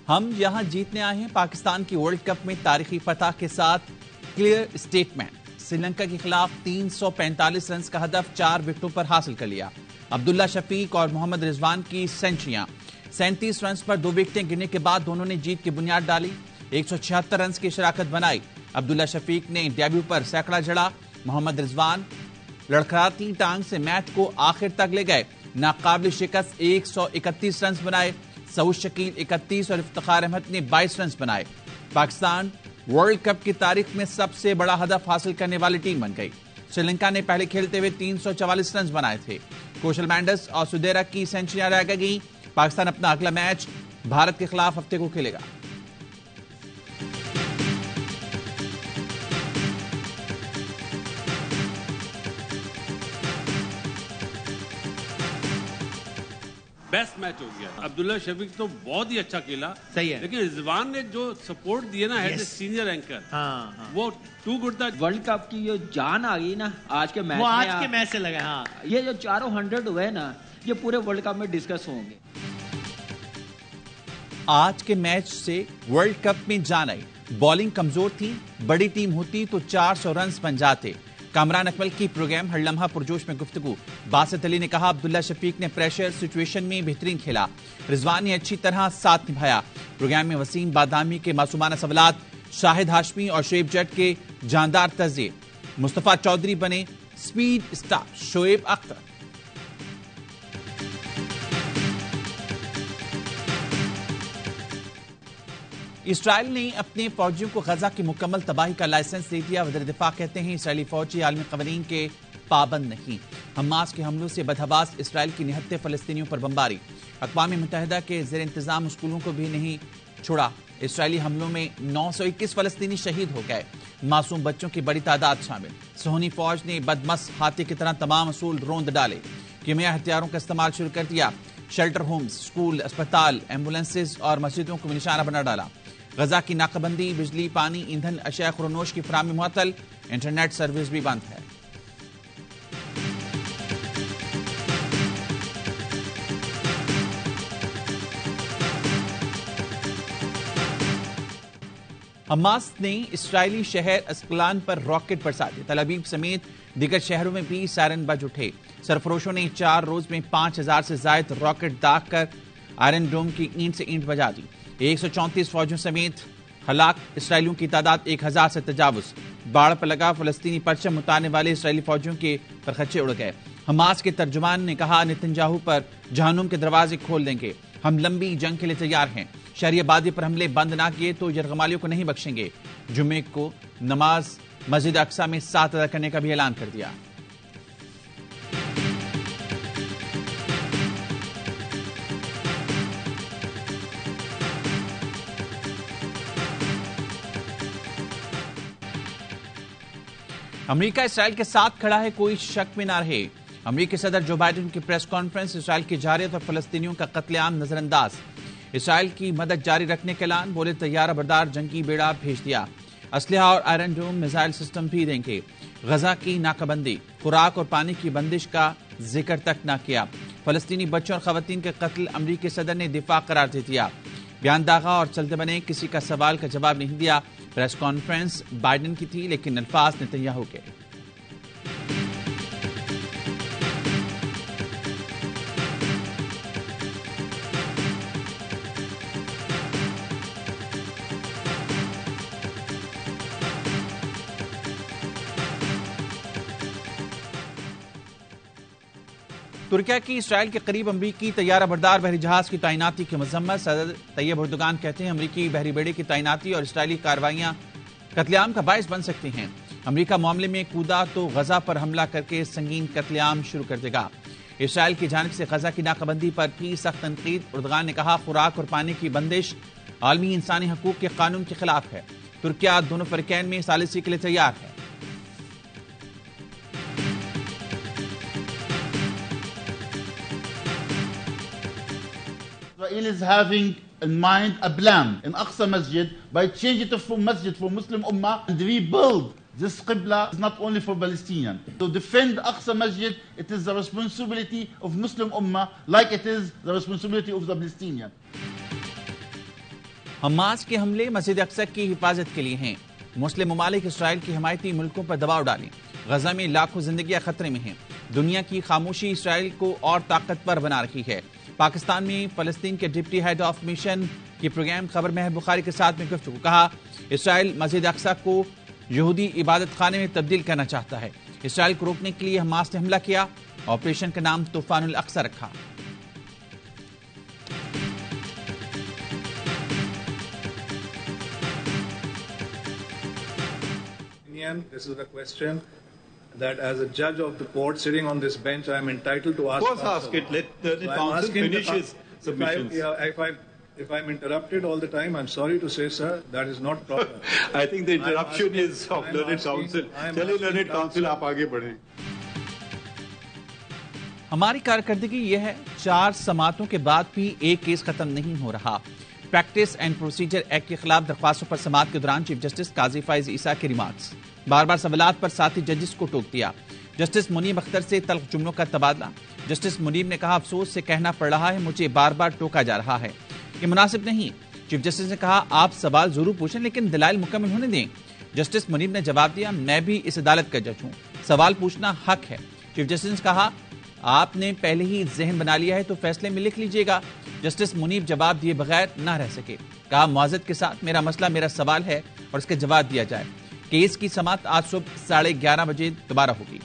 हम यहां जीतने आए हैं। पाकिस्तान की वर्ल्ड कप में तारीखी फतह के साथ क्लियर स्टेटमेंट। श्रीलंका के खिलाफ 345 रन का हदफ 4 विकेटों पर हासिल कर लिया। अब्दुल्ला शफीक और मोहम्मद रिजवान की सेंचुरियां। 37 रन पर 2 विकेटें गिरने के बाद दोनों ने जीत की बुनियाद डाली। 176 रन की शराकत बनाई। अब्दुल्ला शफीक ने डेब्यू पर सैकड़ा जड़ा। मोहम्मद रिजवान लड़खड़ाती टांग से मैच को आखिर तक ले गए। नाकाबिल शिकस्त 131 रन बनाए। सऊद शकील 31 और इफ्तिखार अहमद ने 22 रन बनाए। पाकिस्तान वर्ल्ड कप की तारीख में सबसे बड़ा हदफ हासिल करने वाली टीम बन गई। श्रीलंका ने पहले खेलते हुए 344 रन बनाए थे। कौशल मैंडस और सुदेरा की सेंचुरियां रह गई। पाकिस्तान अपना अगला मैच भारत के खिलाफ हफ्ते को खेलेगा। बेस्ट मैच हो गया। अब्दुल्ला शफीक तो बहुत ही अच्छा खेला, सही है, लेकिन रिजवान ने जो सपोर्ट दिया ना एज ए सीनियर एंकर, वो टू गुड था। वर्ल्ड कप की जो जान आ गई ना आज के मैच वो में, आज के मैच से लगा। हाँ, ये जो चारों 100 हुए ना, ये पूरे वर्ल्ड कप में डिस्कस होंगे। आज के मैच से वर्ल्ड कप में जान आई। बॉलिंग कमजोर थी, बड़ी टीम होती तो 400 रन बन जाते। कामरान अकमल की प्रोग्राम हर लम्हा पुरजोश में गुफ्तगू। बासित अली ने कहा अब्दुल्ला शफीक ने प्रेशर सिचुएशन में बेहतरीन खेला। रिजवान ने अच्छी तरह साथ निभाया। प्रोग्राम में वसीम बादामी के मासूमाना सवालात, शाहिद हाशमी और शोएब जट के जानदार तर्जे। मुस्तफा चौधरी बने speed star Shoaib Akhtar. Israel ने अपने फौजियों को गजा की मुकम्मल तबाही का लाइसेंस दे दिया। वज़ीर दिफा कहते हैं इसराइली फौजी आलमी क़वानीन के पाबंद नहीं। हमास के हमलों से बदहवास इसराइल की निहत्ते फलस्तीनियों पर बमबारी। अक़वाम मुत्तहिदा के ज़ेर इंतज़ाम स्कूलों को भी नहीं छोड़ा। इसराइली हमलों में 921 फलस्तीनी शहीद हो गए। मासूम बच्चों की बड़ी तादाद शामिल। सोहनी फौज ने बदमस हाथी की तरह तमाम असूल रोंद डाले। कीमिया हथियारों का इस्तेमाल शुरू कर दिया। शेल्टर होम्स, स्कूल, अस्पताल, एम्बुलेंसेज और मस्जिदों को निशाना बना डाला। गजा की नाकाबंदी, बिजली, पानी, ईंधन, अशिया खुरनोश की फराहमी मुअत्तल। इंटरनेट सर्विस भी बंद है। हमास ने इसराइली शहर अस्कलान पर रॉकेट बरसा दिए। तल अवीव समेत दीगर शहरों में भी सायरन बज उठे। सरफरोशों ने 4 रोज में 5000 से ज्यादा रॉकेट दाग कर आयरन डोम की ईंट से ईंट बजा दी। 134 फौजियों समेत हलाक इसराइलियों की तादाद 1000 से तजावुज। बाढ़ पर लगा फलस्तीनी परचम उतारने वाले इसराइली फौजियों के परखच्चे उड़ गए। हमास के तर्जुमान ने कहा नेतन्याहू पर जहन्नुम के दरवाजे खोल देंगे। हम लंबी जंग के लिए तैयार हैं। शहरी आबादी पर हमले बंद ना किए तो यरगमालियों को नहीं बख्शेंगे। जुम्मे को नमाज मस्जिद अक्सा में 7 अदा करने का भी ऐलान कर दिया। अमेरिका इसराइल के साथ खड़ा है, कोई शक में ना रहे। अमेरिकी सदर जो बाइडेन की प्रेस कॉन्फ्रेंस। इसराइल की जारियत और फलस्तीनियों का कत्लेआम नजरअंदाज। इसराइल की मदद जारी रखने का ऐलान। बोले तैयारा बरदार जंगी बेड़ा भेज दिया। असलहा और आयरन डोम मिसाइल सिस्टम भी देंगे। गजा की नाकाबंदी, खुराक और पानी की बंदिश का जिक्र तक न किया। फलस्तीनी बच्चों और खवातीन के कत्ल अमेरिकी सदर ने दिफा करार दे दिया। बयान दागा और चलते बने, किसी का सवाल का जवाब नहीं दिया। प्रेस कॉन्फ्रेंस बाइडेन की थी लेकिन अल्फाज नेतन्याहू के। तुर्किया की इसराइल के करीब अमरीकी तैयारा बरदार बहरी जहाज की तैनाती की मजम्मत। सदर तैयब एर्दोगान कहते हैं अमरीकी बहरी बेड़े की तैनाती और इसराइली कार्रवाइयां कत्लेआम का बायस बन सकती हैं। अमरीका मामले में कूदा तो गजा पर हमला करके संगीन कत्लेआम शुरू कर देगा। इसराइल की जानिब से गजा की नाकाबंदी पर की सख्त तनकीद। एर्दोगान ने कहा खुराक और पानी की बंदिश आलमी इंसानी हकूक के कानून के खिलाफ है। तुर्किया दोनों फरीकैन में सालिसी के लिए तैयार है। Israel is having in mind a plan in Aqsa Masjid by changing it to Masjid for Muslim Ummah and rebuild this Qibla is not only for Palestinians. To defend Aqsa Masjid, it is the responsibility of Muslim Ummah like it is the responsibility of the Palestinians. Hamas के हमले मस्जिद अक्सा की हिफाजत के लिए हैं। मुस्लिम ममालिक Israel की हिमायती मुल्कों पर दबाव डालें। गजा में लाखों जिंदगियां खतरे में हैं। दुनिया की खामोशी इसराइल को और ताकतवर बना रही है। पाकिस्तान में फलस्तीन के डिप्टी हेड ऑफ मिशन की प्रोग्राम खबर महबूब बुखारी के साथ में गुफ्तगू। कहा, इसराइल मस्जिद अक्सा को यहूदी इबादत खाने में तब्दील करना चाहता है। इसराइल को रोकने के लिए हमास ने हमला किया। ऑपरेशन का नाम तूफानुल अक्सा रखा। This is a question that as a judge of the court sitting on this bench, I am entitled to ask. Of course, ask it. Let the counsel finish his submissions. If I'm interrupted all the time, I'm sorry to say, sir, that is not proper. I think the interruption is of learned counsel. चलिए learned counsel, आप आगे बढ़ें। हमारी कारकर्दगी यह है, 4 समातों के बाद भी एक केस खत्म नहीं हो रहा। प्रैक्टिस एंड प्रोसीजर एक्ट के खिलाफ दरख्वास्तों पर समात के दौरान चीफ जस्टिस काजी फैज ईसा के रिमार्क्स। बार बार सवालात पर साथी जजेस को टोक दिया। जस्टिस मुनीब अख्तर से तल्ख जुमलों का तबादला। जस्टिस मुनीब ने कहा, अफसोस से कहना पड़ रहा है, मुझे बार बार टोका जा रहा है, ये मुनासिब नहीं। चीफ जस्टिस ने कहा, आप सवाल जरूर पूछें लेकिन दलाइल मुकम्मल होने दें। जस्टिस मुनीब ने जवाब दिया, मैं भी इस अदालत का जज हूं, सवाल पूछना हक है। चीफ जस्टिस ने कहा, आपने पहले ही जहन बना लिया है तो फैसले में लिख लीजिएगा। जस्टिस मुनीब जवाब दिए बगैर ना रह सके। कहा, मुआज़त के साथ मेरा मसला मेरा सवाल है और इसका जवाब दिया जाए। केस की समात आज सुबह 11:30 बजे दोबारा होगी।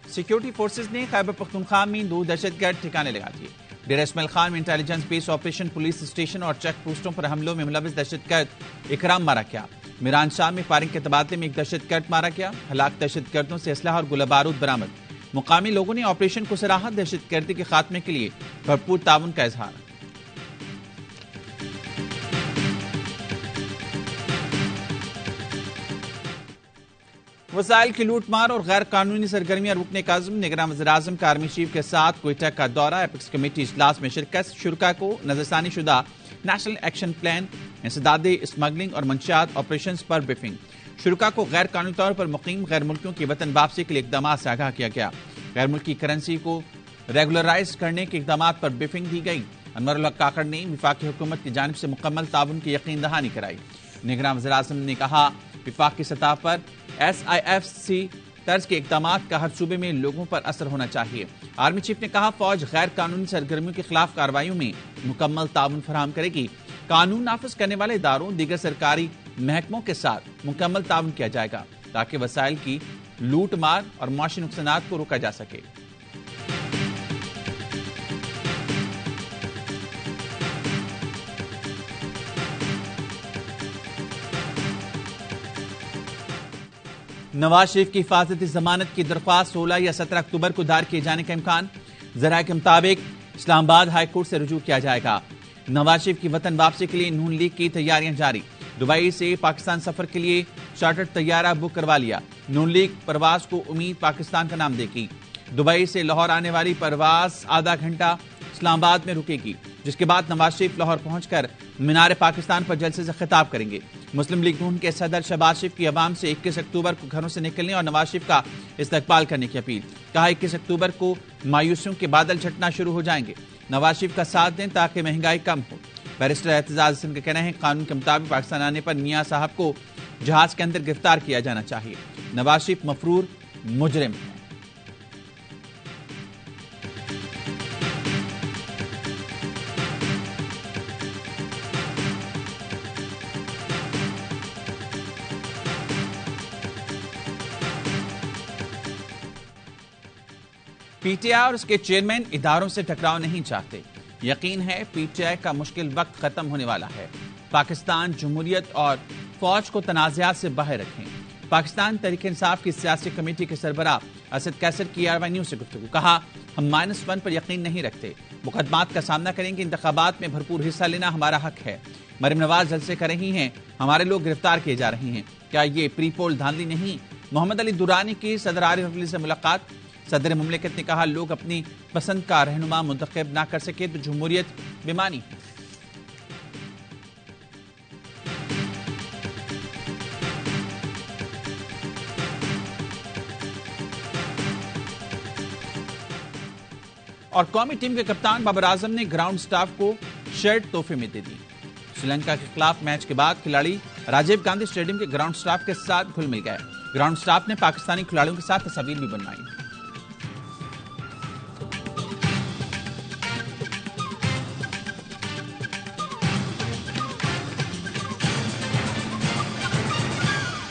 सिक्योरिटी फोर्सेज ने खैबर पख्तूनख्वा में 2 दहशतगर्द ठिकाने लगा दिए। डेरा इस्माइल खान में intelligence base operation, police station और चेक पोस्टों पर हमलों में मुलविस दहशतगर्द इकराम मारा गया। मीरान शाह में फायरिंग के तबादले में एक दहशतगर्द मारा गया। हलाक दहशतगर्दों से असलहा और गोला बारूद बरामद। मुकामी लोगों ने ऑपरेशन को सराहा। दहशतगर्दी के खात्मे के लिए भरपूर ताउन का इजहार। वसाइल की लूटमार और गैर कानूनी सरगर्मियां रोकने का अज़्म। निगरान वज़ीर-ए-आज़म का आर्मी चीफ के साथ क्वेटा का दौरा। एपिक्स कमेटी इजलास में शिरकत। शुरा को नजरसानी शुदा नेशनल एक्शन प्लान, इंसदादे स्मगलिंग और मंशियात ऑपरेशंस पर ब्रीफिंग। शुरा को गैर कानूनी तौर पर मुकीम गैर मुल्कियों की वतन वापसी के लिए इकदाम से आगाह किया गया। गैर मुल्की करेंसी को रेगुलराइज करने के इकदाम पर ब्रीफिंग दी गई। अनवर उल हक काकड़ ने वफाकी हुकूमत की जानिब से मुकम्मल ताउन की यकीन दहानी कराई। निगरान वज़ीर-ए-आज़म ने कहा, वफाक की सतह पर SIFC तर्ज के इकदाम का हर सूबे में लोगों पर असर होना चाहिए। आर्मी चीफ ने कहा, फौज गैर कानूनी सरगर्मियों के खिलाफ कार्रवाइयों में मुकम्मल ताउन फराहम करेगी। कानून नाफिज करने वाले इदारों, दीगर सरकारी महकमों के साथ मुकम्मल ताउन किया जाएगा ताकि वसाइल की लूट मार और माशी नुकसानात को रोका जा सके। नवाज शरीफ की हिफाजती जमानत की दरख्वास्त 16 या 17 अक्टूबर को दायर किए जाने का इम्कान। जराये के मुताबिक इस्लामाबाद हाई कोर्ट से रुजू किया जाएगा। नवाज शरीफ की वतन वापसी के लिए नून लीग की तैयारियां जारी। दुबई से पाकिस्तान सफर के लिए चार्टर्ड तैयारा बुक करवा लिया। नून लीग परवाज को उम्मीद पाकिस्तान का नाम देगी। दुबई से लाहौर आने वाली परवाज आधा घंटा इस्लामाबाद में रुकेगी, जिसके बाद नवाज शरीफ लाहौर पहुंचकर मीनार पाकिस्तान पर जलसे से खिताब करेंगे। मुस्लिम लीग नून के सदर शहबाज शरीफ की अवाम से 21 अक्टूबर को घरों से निकलने और नवाज शरीफ का इस्तकबाल करने की अपील। कहा, 21 अक्टूबर को मायूसियों के बादल छटना शुरू हो जाएंगे। नवाज शरीफ का साथ दें ताकि महंगाई कम हो। बैरिस्टर एतजाज हसन का कहना है, कानून के मुताबिक पाकिस्तान आने पर मियां साहब को जहाज के अंदर गिरफ्तार किया जाना चाहिए। नवाज शरीफ मफरूर मुजरिम है। पीटीआई और उसके चेयरमैन इदारों से टकराव नहीं चाहते। यकीन है पीटीआई का मुश्किल वक्त खत्म होने वाला है। पाकिस्तान जमहूरियत और फौज को तनाज़ात से बाहर रखें। पाकिस्तान तहरीक इंसाफ की सियासी कमेटी के सरबराह असद कैसर की ARY न्यूज़ से गुफ्तगू। कहा, हम -1 पर यकीन नहीं रखते। मुकदमात का सामना करेंगे। इंतखाबात में भरपूर हिस्सा लेना हमारा हक है। मरीम नवाज जलसे कर रही हैं, हमारे लोग गिरफ्तार किए जा रहे हैं। क्या ये प्री पोल धांधली नहीं? मोहम्मद अली दुरानी की सदर आरिफ अली से मुलाकात। सदर मुमलिकत ने कहा, लोग अपनी पसंद का रहनुमा मुंतखब ना कर सके तो जमहूरियत बेमानी है। और कौमी टीम के कप्तान बाबर आजम ने ग्राउंड स्टाफ को शर्ट तोहफे में दे दी। श्रीलंका के खिलाफ मैच के बाद खिलाड़ी राजीव गांधी स्टेडियम के ग्राउंड स्टाफ के साथ घुल मिल गए। ग्राउंड स्टाफ ने पाकिस्तानी खिलाड़ियों के साथ तस्वीर भी बनवाई।